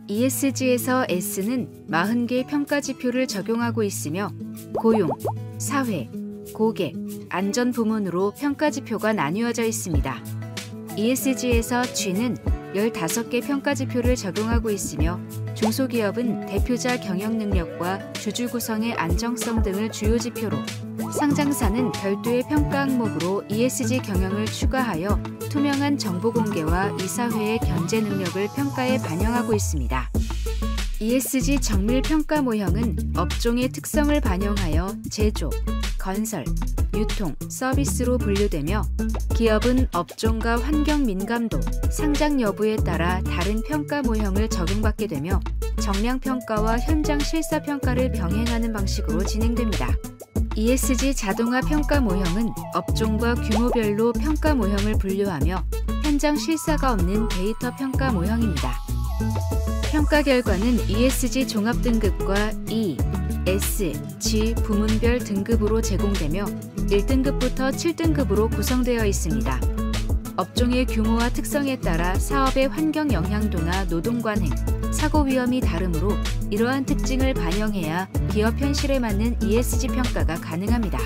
ESG에서 S는 40개의 평가 지표를 적용하고 있으며 고용, 사회, 고객, 안전 부문으로 평가 지표가 나뉘어져 있습니다. ESG에서 G는 15개 평가 지표를 적용하고 있으며 중소기업은 대표자 경영 능력과 주주 구성의 안정성 등을 주요 지표로, 상장사는 별도의 평가 항목으로 ESG 경영을 추가하여 투명한 정보 공개와 이사회의 견제 능력을 평가에 반영하고 있습니다. ESG 정밀 평가 모형은 업종의 특성을 반영하여 제조, 건설, 유통, 서비스로 분류되며 기업은 업종과 환경 민감도, 상장 여부에 따라 다른 평가 모형을 적용받게 되며 정량 평가와 현장 실사 평가를 병행하는 방식으로 진행됩니다. ESG 자동화 평가 모형은 업종과 규모별로 평가 모형을 분류하며 현장 실사가 없는 데이터 평가 모형입니다. 평가 결과는 ESG 종합 등급과 E, S, G 부문별 등급으로 제공되며 1등급부터 7등급으로 구성되어 있습니다. 업종의 규모와 특성에 따라 사업의 환경 영향도나 노동 관행, 사고 위험이 다르므로 이러한 특징을 반영해야 기업 현실에 맞는 ESG 평가가 가능합니다.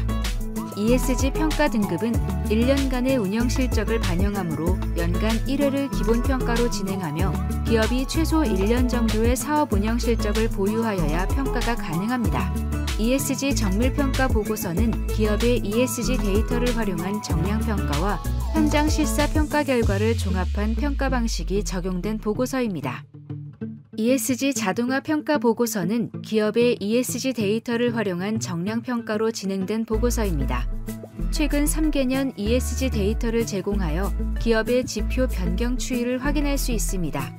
ESG 평가 등급은 1년간의 운영 실적을 반영하므로 연간 1회를 기본평가로 진행하며 기업이 최소 1년 정도의 사업 운영 실적을 보유하여야 평가가 가능합니다. ESG 정밀평가 보고서는 기업의 ESG 데이터를 활용한 정량평가와 현장 실사 평가 결과를 종합한 평가 방식이 적용된 보고서입니다. ESG 자동화 평가 보고서는 기업의 ESG 데이터를 활용한 정량평가로 진행된 보고서입니다. 최근 3개년 ESG 데이터를 제공하여 기업의 지표 변경 추이를 확인할 수 있습니다.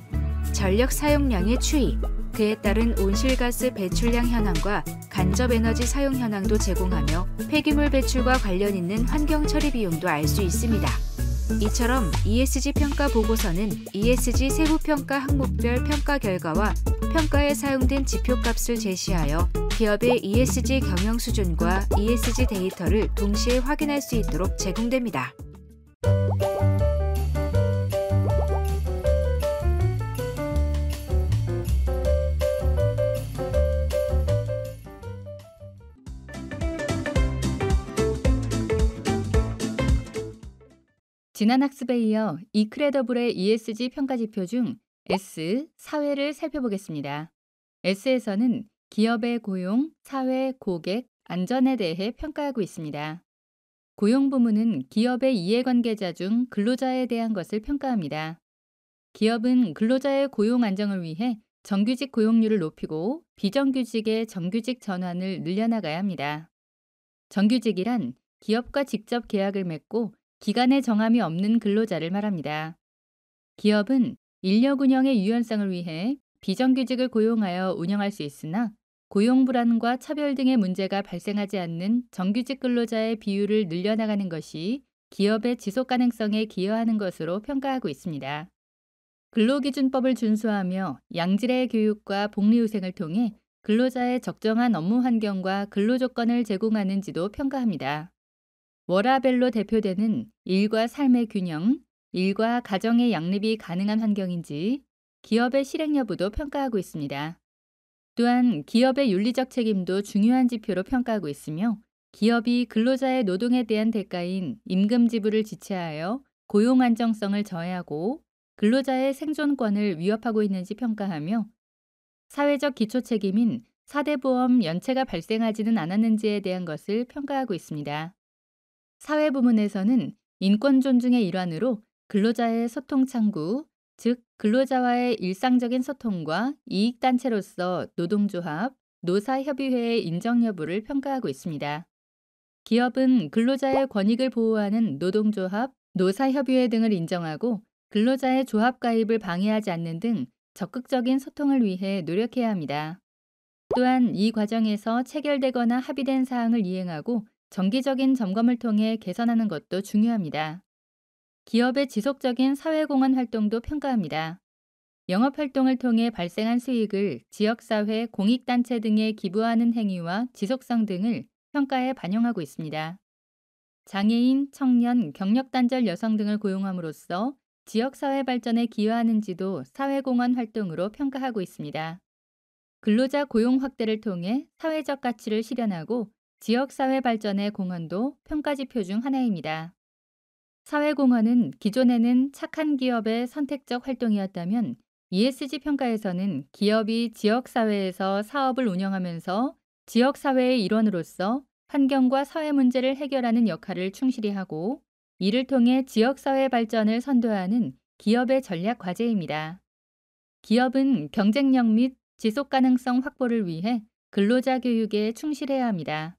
전력 사용량의 추이, 그에 따른 온실가스 배출량 현황과 간접 에너지 사용 현황도 제공하며 폐기물 배출과 관련 있는 환경 처리 비용도 알 수 있습니다. 이처럼 ESG 평가 보고서는 ESG 세부 평가 항목별 평가 결과와 평가에 사용된 지표값을 제시하여 기업의 ESG 경영 수준과 ESG 데이터를 동시에 확인할 수 있도록 제공됩니다. 지난 학습에 이어 이크레더블의 ESG 평가 지표 중 S, 사회를 살펴보겠습니다. S에서는 기업의 고용, 사회, 고객, 안전에 대해 평가하고 있습니다. 고용 부문은 기업의 이해관계자 중 근로자에 대한 것을 평가합니다. 기업은 근로자의 고용 안정을 위해 정규직 고용률을 높이고 비정규직의 정규직 전환을 늘려나가야 합니다. 정규직이란 기업과 직접 계약을 맺고 기간의 정함이 없는 근로자를 말합니다. 기업은 인력 운영의 유연성을 위해 비정규직을 고용하여 운영할 수 있으나 고용 불안과 차별 등의 문제가 발생하지 않는 정규직 근로자의 비율을 늘려나가는 것이 기업의 지속 가능성에 기여하는 것으로 평가하고 있습니다. 근로기준법을 준수하며 양질의 교육과 복리후생을 통해 근로자의 적정한 업무 환경과 근로조건을 제공하는지도 평가합니다. 워라벨로 대표되는 일과 삶의 균형, 일과 가정의 양립이 가능한 환경인지 기업의 실행 여부도 평가하고 있습니다. 또한 기업의 윤리적 책임도 중요한 지표로 평가하고 있으며 기업이 근로자의 노동에 대한 대가인 임금 지불을 지체하여 고용 안정성을 저해하고 근로자의 생존권을 위협하고 있는지 평가하며 사회적 기초 책임인 4대 보험 연체가 발생하지는 않았는지에 대한 것을 평가하고 있습니다. 사회 부문에서는 인권 존중의 일환으로 근로자의 소통 창구, 즉 근로자와의 일상적인 소통과 이익단체로서 노동조합, 노사협의회의 인정 여부를 평가하고 있습니다. 기업은 근로자의 권익을 보호하는 노동조합, 노사협의회 등을 인정하고 근로자의 조합 가입을 방해하지 않는 등 적극적인 소통을 위해 노력해야 합니다. 또한 이 과정에서 체결되거나 합의된 사항을 이행하고 정기적인 점검을 통해 개선하는 것도 중요합니다. 기업의 지속적인 사회공헌 활동도 평가합니다. 영업활동을 통해 발생한 수익을 지역사회, 공익단체 등에 기부하는 행위와 지속성 등을 평가에 반영하고 있습니다. 장애인, 청년, 경력단절 여성 등을 고용함으로써 지역사회 발전에 기여하는지도 사회공헌 활동으로 평가하고 있습니다. 근로자 고용 확대를 통해 사회적 가치를 실현하고 지역사회 발전의 공헌도 평가지표 중 하나입니다. 사회공헌은 기존에는 착한 기업의 선택적 활동이었다면 ESG 평가에서는 기업이 지역사회에서 사업을 운영하면서 지역사회의 일원으로서 환경과 사회 문제를 해결하는 역할을 충실히 하고 이를 통해 지역사회 발전을 선도하는 기업의 전략 과제입니다. 기업은 경쟁력 및 지속 가능성 확보를 위해 근로자 교육에 충실해야 합니다.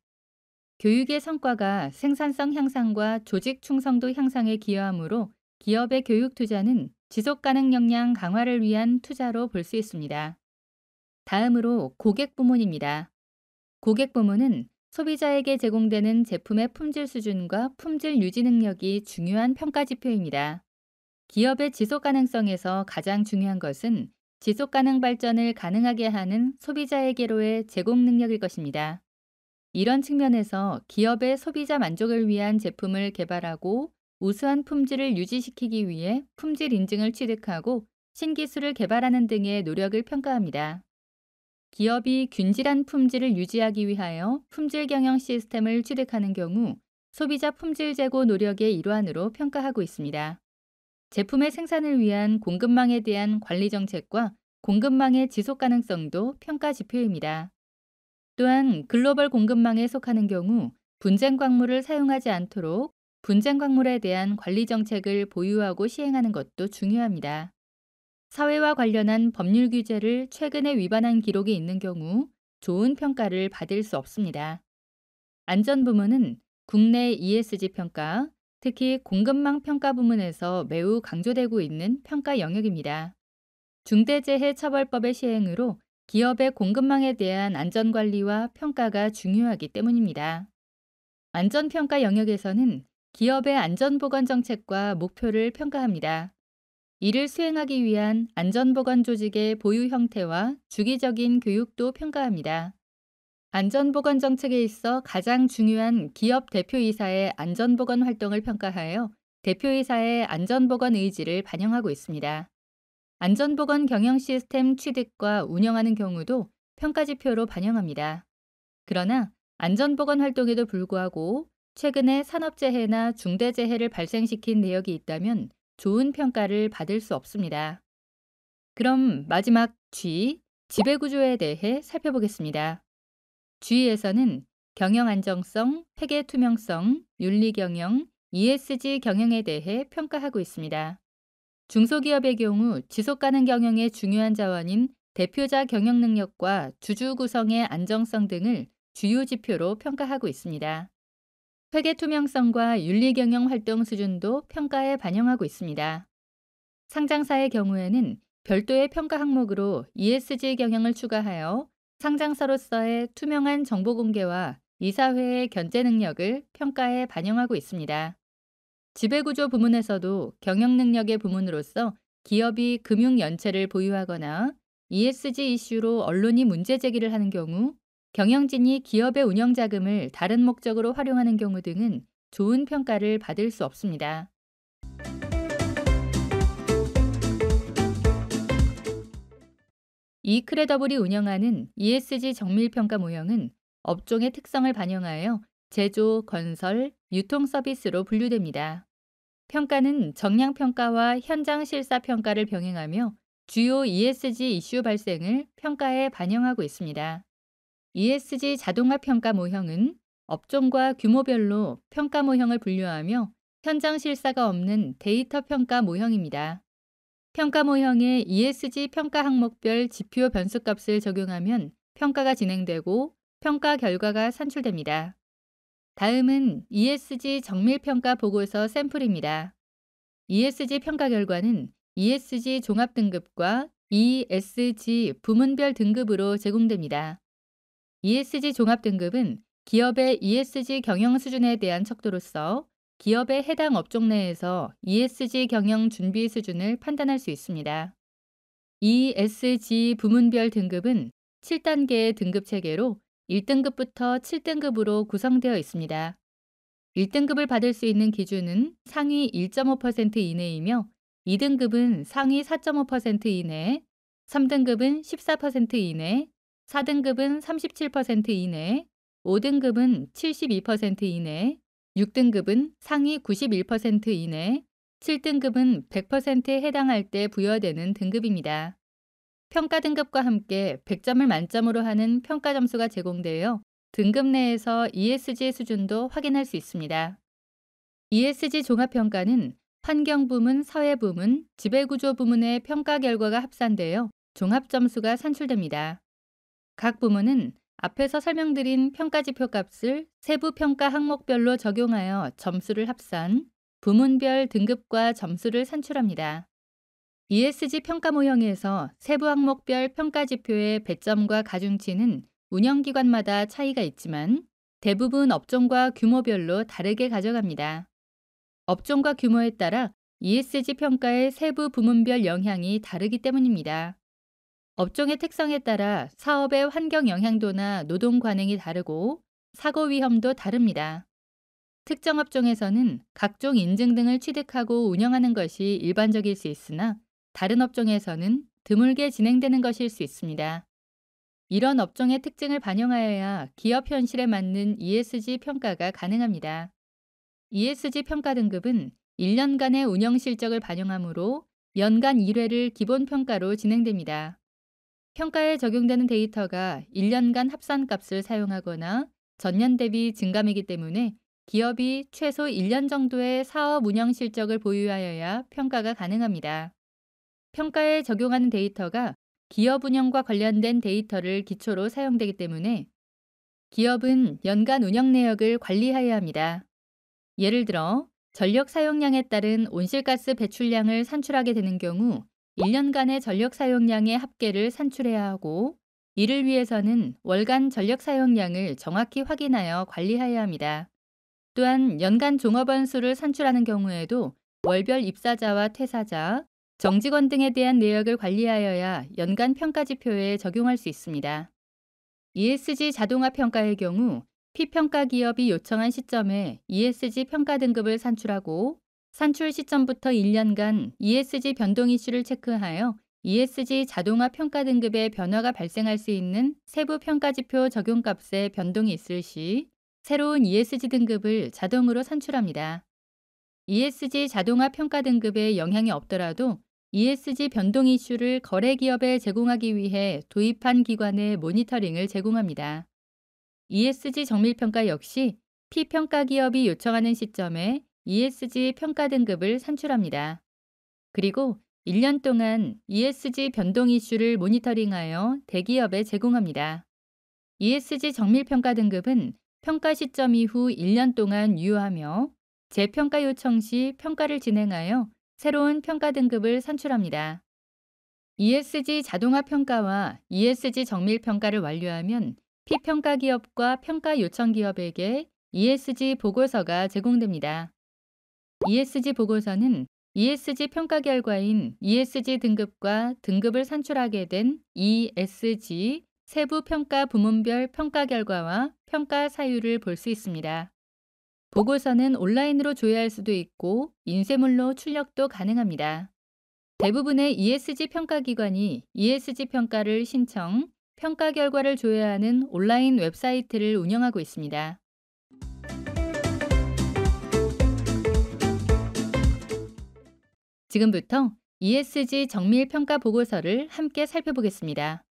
교육의 성과가 생산성 향상과 조직 충성도 향상에 기여하므로 기업의 교육 투자는 지속 가능 역량 강화를 위한 투자로 볼 수 있습니다. 다음으로 고객 부문입니다. 고객 부문은 소비자에게 제공되는 제품의 품질 수준과 품질 유지 능력이 중요한 평가 지표입니다. 기업의 지속 가능성에서 가장 중요한 것은 지속 가능 발전을 가능하게 하는 소비자에게로의 제공 능력일 것입니다. 이런 측면에서 기업의 소비자 만족을 위한 제품을 개발하고 우수한 품질을 유지시키기 위해 품질 인증을 취득하고 신기술을 개발하는 등의 노력을 평가합니다. 기업이 균질한 품질을 유지하기 위하여 품질 경영 시스템을 취득하는 경우 소비자 품질 제고 노력의 일환으로 평가하고 있습니다. 제품의 생산을 위한 공급망에 대한 관리 정책과 공급망의 지속 가능성도 평가 지표입니다. 또한 글로벌 공급망에 속하는 경우 분쟁 광물을 사용하지 않도록 분쟁 광물에 대한 관리 정책을 보유하고 시행하는 것도 중요합니다. 사회와 관련한 법률 규제를 최근에 위반한 기록이 있는 경우 좋은 평가를 받을 수 없습니다. 안전 부문은 국내 ESG 평가, 특히 공급망 평가 부문에서 매우 강조되고 있는 평가 영역입니다. 중대재해처벌법의 시행으로 기업의 공급망에 대한 안전관리와 평가가 중요하기 때문입니다. 안전평가 영역에서는 기업의 안전보건 정책과 목표를 평가합니다. 이를 수행하기 위한 안전보건 조직의 보유 형태와 주기적인 교육도 평가합니다. 안전보건 정책에 있어 가장 중요한 기업 대표이사의 안전보건 활동을 평가하여 대표이사의 안전보건 의지를 반영하고 있습니다. 안전보건 경영 시스템 취득과 운영하는 경우도 평가지표로 반영합니다. 그러나 안전보건 활동에도 불구하고 최근에 산업재해나 중대재해를 발생시킨 내역이 있다면 좋은 평가를 받을 수 없습니다. 그럼 마지막 G, 지배구조에 대해 살펴보겠습니다. G에서는 경영 안정성, 회계 투명성, 윤리 경영, ESG 경영에 대해 평가하고 있습니다. 중소기업의 경우 지속가능 경영의 중요한 자원인 대표자 경영 능력과 주주 구성의 안정성 등을 주요 지표로 평가하고 있습니다. 회계 투명성과 윤리 경영 활동 수준도 평가에 반영하고 있습니다. 상장사의 경우에는 별도의 평가 항목으로 ESG 경영을 추가하여 상장사로서의 투명한 정보 공개와 이사회의 견제 능력을 평가에 반영하고 있습니다. 지배구조 부문에서도 경영 능력의 부문으로서 기업이 금융 연체를 보유하거나 ESG 이슈로 언론이 문제 제기를 하는 경우, 경영진이 기업의 운영 자금을 다른 목적으로 활용하는 경우 등은 좋은 평가를 받을 수 없습니다. 이크레더블이 운영하는 ESG 정밀평가 모형은 업종의 특성을 반영하여 제조, 건설, 유통 서비스로 분류됩니다. 평가는 정량평가와 현장 실사평가를 병행하며 주요 ESG 이슈 발생을 평가에 반영하고 있습니다. ESG 자동화 평가 모형은 업종과 규모별로 평가 모형을 분류하며 현장 실사가 없는 데이터 평가 모형입니다. 평가 모형에 ESG 평가 항목별 지표 변수값을 적용하면 평가가 진행되고 평가 결과가 산출됩니다. 다음은 ESG 정밀평가 보고서 샘플입니다. ESG 평가 결과는 ESG 종합 등급과 ESG 부문별 등급으로 제공됩니다. ESG 종합 등급은 기업의 ESG 경영 수준에 대한 척도로서 기업의 해당 업종 내에서 ESG 경영 준비 수준을 판단할 수 있습니다. ESG 부문별 등급은 7단계의 등급 체계로 1등급부터 7등급으로 구성되어 있습니다. 1등급을 받을 수 있는 기준은 상위 1.5% 이내이며 2등급은 상위 4.5% 이내, 3등급은 14% 이내, 4등급은 37% 이내, 5등급은 72% 이내, 6등급은 상위 91% 이내, 7등급은 100%에 해당할 때 부여되는 등급입니다. 평가 등급과 함께 100점을 만점으로 하는 평가 점수가 제공되어 등급 내에서 ESG 수준도 확인할 수 있습니다. ESG 종합평가는 환경부문, 사회부문, 지배구조 부문의 평가 결과가 합산되어 종합점수가 산출됩니다. 각 부문은 앞에서 설명드린 평가지표 값을 세부 평가 항목별로 적용하여 점수를 합산, 부문별 등급과 점수를 산출합니다. ESG 평가 모형에서 세부 항목별 평가지표의 배점과 가중치는 운영기관마다 차이가 있지만 대부분 업종과 규모별로 다르게 가져갑니다. 업종과 규모에 따라 ESG 평가의 세부 부문별 영향이 다르기 때문입니다. 업종의 특성에 따라 사업의 환경 영향도나 노동 관행이 다르고 사고 위험도 다릅니다. 특정 업종에서는 각종 인증 등을 취득하고 운영하는 것이 일반적일 수 있으나 다른 업종에서는 드물게 진행되는 것일 수 있습니다. 이런 업종의 특징을 반영하여야 기업 현실에 맞는 ESG 평가가 가능합니다. ESG 평가 등급은 1년간의 운영 실적을 반영하므로 연간 1회를 기본 평가로 진행됩니다. 평가에 적용되는 데이터가 1년간 합산값을 사용하거나 전년 대비 증감이기 때문에 기업이 최소 1년 정도의 사업 운영 실적을 보유하여야 평가가 가능합니다. 평가에 적용하는 데이터가 기업 운영과 관련된 데이터를 기초로 사용되기 때문에 기업은 연간 운영 내역을 관리해야 합니다. 예를 들어 전력 사용량에 따른 온실가스 배출량을 산출하게 되는 경우 1년간의 전력 사용량의 합계를 산출해야 하고 이를 위해서는 월간 전력 사용량을 정확히 확인하여 관리해야 합니다. 또한 연간 종업원 수를 산출하는 경우에도 월별 입사자와 퇴사자, 정직원 등에 대한 내역을 관리하여야 연간 평가지표에 적용할 수 있습니다. ESG 자동화 평가의 경우 피평가 기업이 요청한 시점에 ESG 평가 등급을 산출하고 산출 시점부터 1년간 ESG 변동 이슈를 체크하여 ESG 자동화 평가 등급의 변화가 발생할 수 있는 세부 평가지표 적용값의 변동이 있을 시 새로운 ESG 등급을 자동으로 산출합니다. ESG 자동화 평가 등급에 영향이 없더라도 ESG 변동 이슈를 거래 기업에 제공하기 위해 도입한 기관의 모니터링을 제공합니다. ESG 정밀평가 역시 피평가 기업이 요청하는 시점에 ESG 평가 등급을 산출합니다. 그리고 1년 동안 ESG 변동 이슈를 모니터링하여 대기업에 제공합니다. ESG 정밀평가 등급은 평가 시점 이후 1년 동안 유효하며 재평가 요청 시 평가를 진행하여 새로운 평가 등급을 산출합니다. ESG 자동화 평가와 ESG 정밀 평가를 완료하면 피평가 기업과 평가 요청 기업에게 ESG 보고서가 제공됩니다. ESG 보고서는 ESG 평가 결과인 ESG 등급과 등급을 산출하게 된 ESG 세부 평가 부문별 평가 결과와 평가 사유를 볼 수 있습니다. 보고서는 온라인으로 조회할 수도 있고 인쇄물로 출력도 가능합니다. 대부분의 ESG 평가 기관이 ESG 평가를 신청, 평가 결과를 조회하는 온라인 웹사이트를 운영하고 있습니다. 지금부터 ESG 정밀 평가 보고서를 함께 살펴보겠습니다.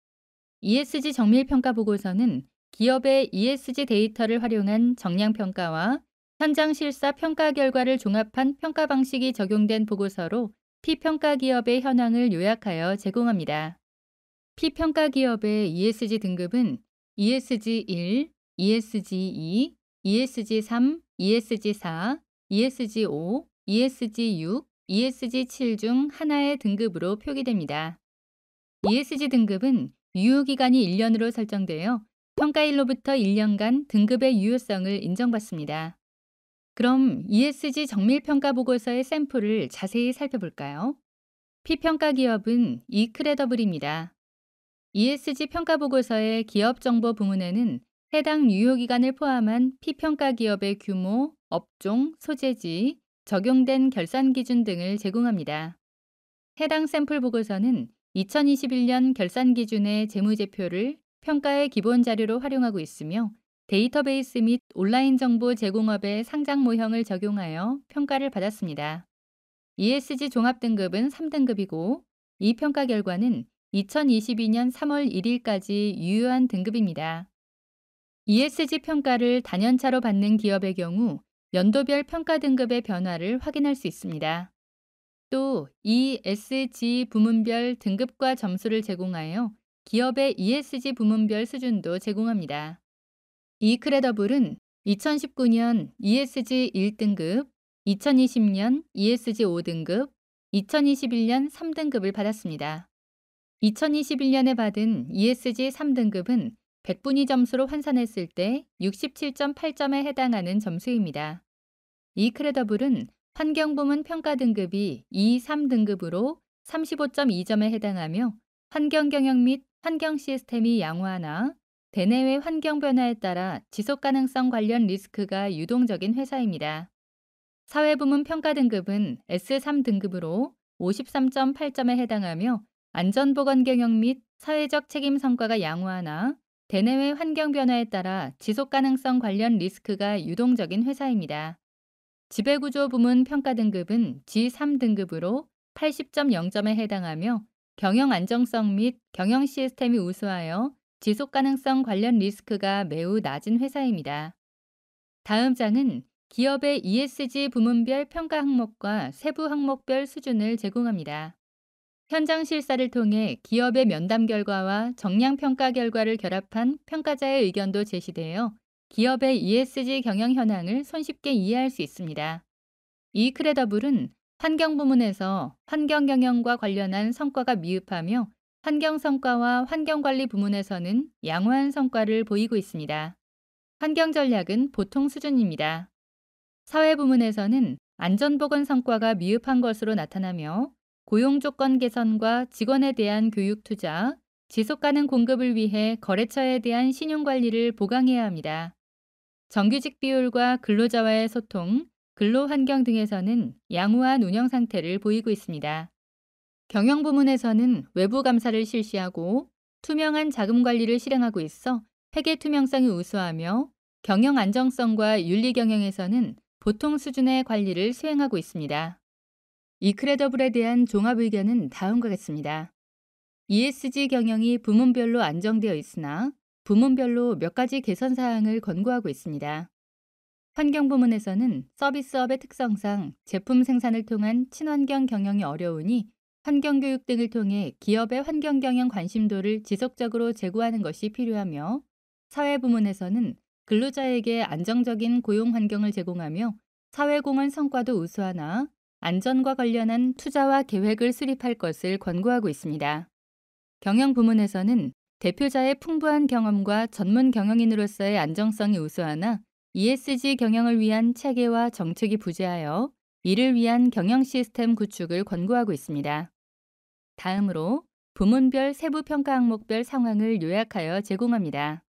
ESG 정밀 평가 보고서는 기업의 ESG 데이터를 활용한 정량 평가와 현장 실사 평가 결과를 종합한 평가 방식이 적용된 보고서로 피평가 기업의 현황을 요약하여 제공합니다. 피평가 기업의 ESG 등급은 ESG1, ESG2, ESG3, ESG4, ESG5, ESG6, ESG7 중 하나의 등급으로 표기됩니다. ESG 등급은 유효기간이 1년으로 설정되어 평가일로부터 1년간 등급의 유효성을 인정받습니다. 그럼 ESG 정밀평가 보고서의 샘플을 자세히 살펴볼까요? 피평가 기업은 이크레더블입니다. ESG 평가 보고서의 기업 정보 부문에는 해당 유효기간을 포함한 피평가 기업의 규모, 업종, 소재지, 적용된 결산 기준 등을 제공합니다. 해당 샘플 보고서는 2021년 결산 기준의 재무제표를 평가의 기본 자료로 활용하고 있으며 데이터베이스 및 온라인 정보 제공업의 상장 모형을 적용하여 평가를 받았습니다. ESG 종합 등급은 3등급이고 이 평가 결과는 2022년 3월 1일까지 유효한 등급입니다. ESG 평가를 단연차로 받는 기업의 경우 연도별 평가 등급의 변화를 확인할 수 있습니다. 또 ESG 부문별 등급과 점수를 제공하여 기업의 ESG 부문별 수준도 제공합니다. 이크레더블은 2019년 ESG 1등급, 2020년 ESG 5등급, 2021년 3등급을 받았습니다. 2021년에 받은 ESG 3등급은 100분위 점수로 환산했을 때 67.8점에 해당하는 점수입니다. 이크레더블은 환경부문 평가 등급이 2, 3등급으로 35.2점에 해당하며 환경경영 및 환경 시스템이 양호하나 대내외 환경 변화에 따라 지속가능성 관련 리스크가 유동적인 회사입니다. 사회부문 평가 등급은 S3등급으로 53.8점에 해당하며 안전보건 경영 및 사회적 책임 성과가 양호하나 대내외 환경 변화에 따라 지속가능성 관련 리스크가 유동적인 회사입니다. 지배구조 부문 평가 등급은 G3등급으로 80.0점에 해당하며 경영 안정성 및 경영 시스템이 우수하여 지속가능성 관련 리스크가 매우 낮은 회사입니다. 다음 장은 기업의 ESG 부문별 평가 항목과 세부 항목별 수준을 제공합니다. 현장 실사를 통해 기업의 면담 결과와 정량 평가 결과를 결합한 평가자의 의견도 제시되어 기업의 ESG 경영 현황을 손쉽게 이해할 수 있습니다. 이크레더블은 환경 부문에서 환경 경영과 관련한 성과가 미흡하며 환경 성과와 환경관리 부문에서는 양호한 성과를 보이고 있습니다. 환경 전략은 보통 수준입니다. 사회 부문에서는 안전보건 성과가 미흡한 것으로 나타나며 고용 조건 개선과 직원에 대한 교육 투자, 지속가능 공급을 위해 거래처에 대한 신용관리를 보강해야 합니다. 정규직 비율과 근로자와의 소통, 근로환경 등에서는 양호한 운영 상태를 보이고 있습니다. 경영 부문에서는 외부 감사를 실시하고 투명한 자금 관리를 실행하고 있어 회계 투명성이 우수하며 경영 안정성과 윤리 경영에서는 보통 수준의 관리를 수행하고 있습니다. 이크레더블에 대한 종합 의견은 다음과 같습니다. ESG 경영이 부문별로 안정되어 있으나 부문별로 몇 가지 개선 사항을 권고하고 있습니다. 환경 부문에서는 서비스업의 특성상 제품 생산을 통한 친환경 경영이 어려우니 환경교육 등을 통해 기업의 환경경영 관심도를 지속적으로 제고하는 것이 필요하며 사회 부문에서는 근로자에게 안정적인 고용 환경을 제공하며 사회공헌 성과도 우수하나 안전과 관련한 투자와 계획을 수립할 것을 권고하고 있습니다. 경영 부문에서는 대표자의 풍부한 경험과 전문 경영인으로서의 안정성이 우수하나 ESG 경영을 위한 체계와 정책이 부재하여 이를 위한 경영 시스템 구축을 권고하고 있습니다. 다음으로 부문별 세부 평가 항목별 상황을 요약하여 제공합니다.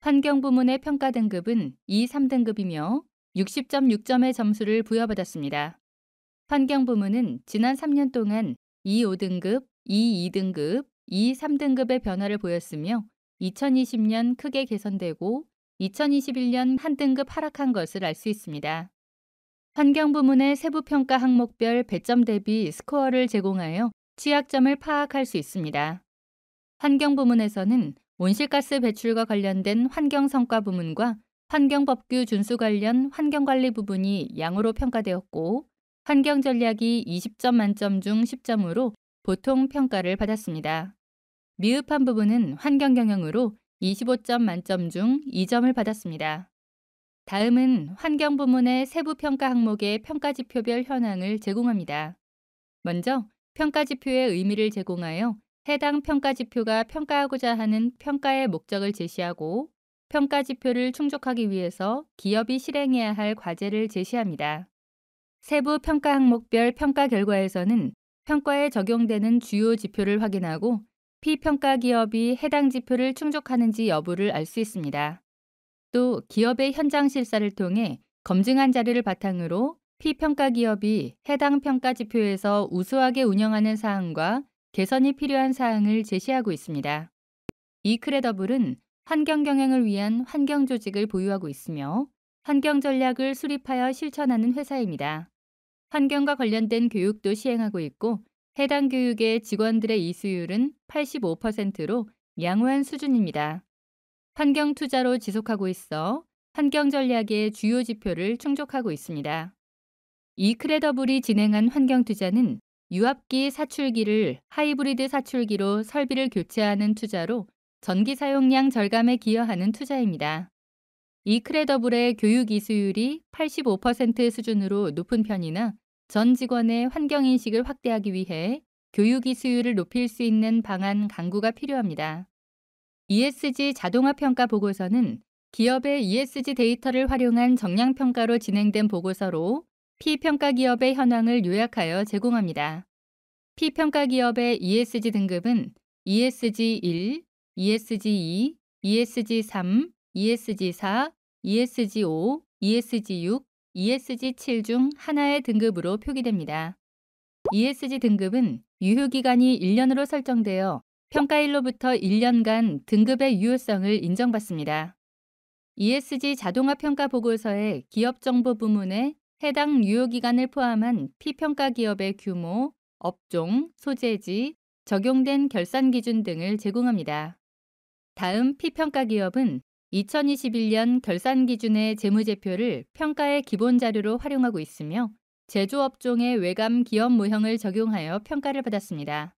환경 부문의 평가 등급은 2, 3등급이며 60.6점의 점수를 부여받았습니다. 환경 부문은 지난 3년 동안 2, 5등급, 2, 2등급, 2, 3등급의 변화를 보였으며 2020년 크게 개선되고 2021년 한 등급 하락한 것을 알 수 있습니다. 환경 부문의 세부 평가 항목별 배점 대비 스코어를 제공하여 취약점을 파악할 수 있습니다. 환경 부문에서는 온실가스 배출과 관련된 환경 성과 부문과 환경법규 준수 관련 환경관리 부분이 양으로 평가되었고 환경 전략이 20점 만점 중 10점으로 보통 평가를 받았습니다. 미흡한 부분은 환경 경영으로 25점 만점 중 2점을 받았습니다. 다음은 환경 부문의 세부 평가 항목의 평가 지표별 현황을 제공합니다. 먼저 평가 지표의 의미를 제공하여 해당 평가 지표가 평가하고자 하는 평가의 목적을 제시하고 평가 지표를 충족하기 위해서 기업이 실행해야 할 과제를 제시합니다. 세부 평가 항목별 평가 결과에서는 평가에 적용되는 주요 지표를 확인하고 피평가 기업이 해당 지표를 충족하는지 여부를 알 수 있습니다. 또 기업의 현장 실사를 통해 검증한 자료를 바탕으로 피평가 기업이 해당 평가 지표에서 우수하게 운영하는 사항과 개선이 필요한 사항을 제시하고 있습니다. 이크레더블은 환경 경영을 위한 환경 조직을 보유하고 있으며 환경 전략을 수립하여 실천하는 회사입니다. 환경과 관련된 교육도 시행하고 있고 해당 교육의 직원들의 이수율은 85%로 양호한 수준입니다. 환경 투자로 지속하고 있어 환경 전략의 주요 지표를 충족하고 있습니다. 이크레더블이 진행한 환경 투자는 유압기 사출기를 하이브리드 사출기로 설비를 교체하는 투자로 전기 사용량 절감에 기여하는 투자입니다. 이크레더블의 교육 이수율이 85% 수준으로 높은 편이나 전 직원의 환경인식을 확대하기 위해 교육 이수율을 높일 수 있는 방안 강구가 필요합니다. ESG 자동화 평가 보고서는 기업의 ESG 데이터를 활용한 정량평가로 진행된 보고서로 피평가 기업의 현황을 요약하여 제공합니다. 피평가 기업의 ESG 등급은 ESG1, ESG2, ESG3, ESG4, ESG5, ESG6, ESG7 중 하나의 등급으로 표기됩니다. ESG 등급은 유효기간이 1년으로 설정되어 평가일로부터 1년간 등급의 유효성을 인정받습니다. ESG 자동화 평가 보고서의 기업정보 부문에 해당 유효기간을 포함한 피평가 기업의 규모, 업종, 소재지, 적용된 결산 기준 등을 제공합니다. 다음 피평가 기업은 2021년 결산 기준의 재무제표를 평가의 기본 자료로 활용하고 있으며 제조업종의 외감 기업 모형을 적용하여 평가를 받았습니다.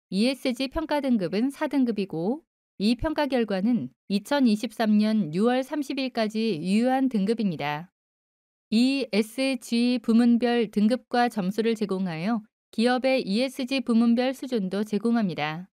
ESG 평가 등급은 4등급이고 이 평가 결과는 2023년 6월 30일까지 유효한 등급입니다. ESG 부문별 등급과 점수를 제공하여 기업의 ESG 부문별 수준도 제공합니다.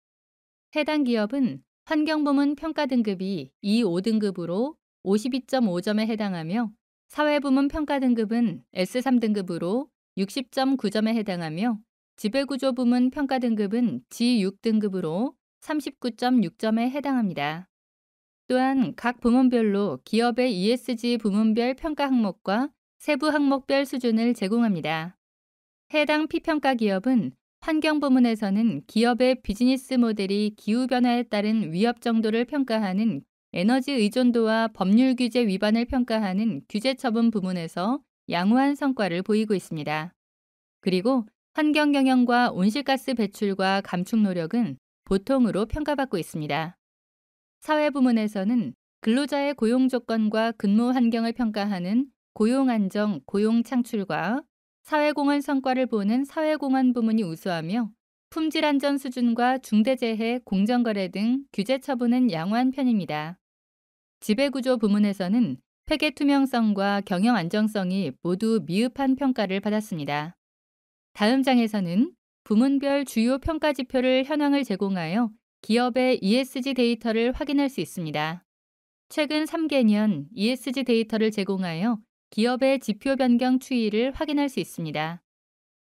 해당 기업은 환경부문 평가 등급이 E5등급으로 52.5점에 해당하며 사회부문 평가 등급은 S3등급으로 60.9점에 해당하며 지배구조 부문 평가 등급은 G6등급으로 39.6점에 해당합니다. 또한 각 부문별로 기업의 ESG 부문별 평가 항목과 세부 항목별 수준을 제공합니다. 해당 피평가 기업은 환경 부문에서는 기업의 비즈니스 모델이 기후변화에 따른 위협 정도를 평가하는 에너지 의존도와 법률 규제 위반을 평가하는 규제 처분 부문에서 양호한 성과를 보이고 있습니다. 그리고 환경 경영과 온실가스 배출과 감축 노력은 보통으로 평가받고 있습니다. 사회 부문에서는 근로자의 고용 조건과 근무 환경을 평가하는 고용안정, 고용창출과 사회공헌 성과를 보는 사회공헌 부문이 우수하며 품질안전 수준과 중대재해, 공정거래 등 규제 처분은 양호한 편입니다. 지배구조 부문에서는 회계 투명성과 경영 안정성이 모두 미흡한 평가를 받았습니다. 다음 장에서는 부문별 주요 평가 지표를 현황을 제공하여 기업의 ESG 데이터를 확인할 수 있습니다. 최근 3개년 ESG 데이터를 제공하여 기업의 지표 변경 추이를 확인할 수 있습니다.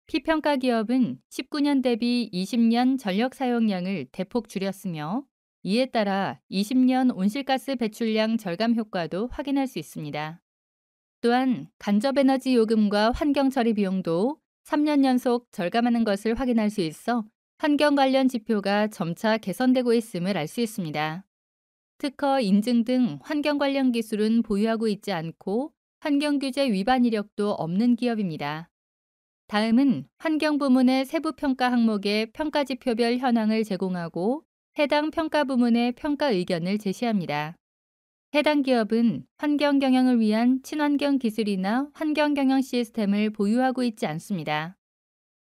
피평가 기업은 19년 대비 20년 전력 사용량을 대폭 줄였으며 이에 따라 20년 온실가스 배출량 절감 효과도 확인할 수 있습니다. 또한 간접에너지 요금과 환경 처리 비용도 3년 연속 절감하는 것을 확인할 수 있어 환경 관련 지표가 점차 개선되고 있음을 알 수 있습니다. 특허 인증 등 환경 관련 기술은 보유하고 있지 않고 환경 규제 위반 이력도 없는 기업입니다. 다음은 환경 부문의 세부 평가 항목의 평가 지표별 현황을 제공하고 해당 평가 부문의 평가 의견을 제시합니다. 해당 기업은 환경 경영을 위한 친환경 기술이나 환경 경영 시스템을 보유하고 있지 않습니다.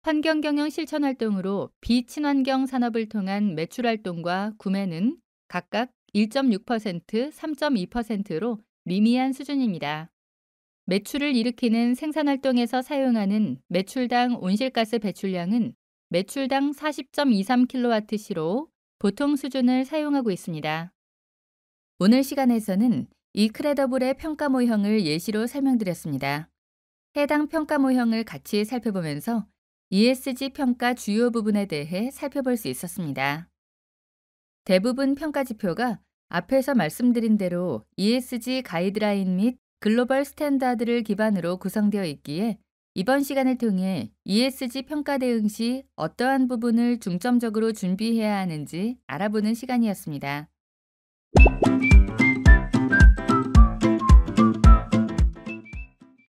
환경 경영 실천 활동으로 비친환경 산업을 통한 매출 활동과 구매는 각각 1.6%, 3.2%로 미미한 수준입니다. 매출을 일으키는 생산활동에서 사용하는 매출당 온실가스 배출량은 매출당 40.23kWh로 보통 수준을 사용하고 있습니다. 오늘 시간에서는 이크레더블의 평가 모형을 예시로 설명드렸습니다. 해당 평가 모형을 같이 살펴보면서 ESG 평가 주요 부분에 대해 살펴볼 수 있었습니다. 대부분 평가 지표가 앞에서 말씀드린 대로 ESG 가이드라인 및 글로벌 스탠다드를 기반으로 구성되어 있기에 이번 시간을 통해 ESG 평가 대응 시 어떠한 부분을 중점적으로 준비해야 하는지 알아보는 시간이었습니다.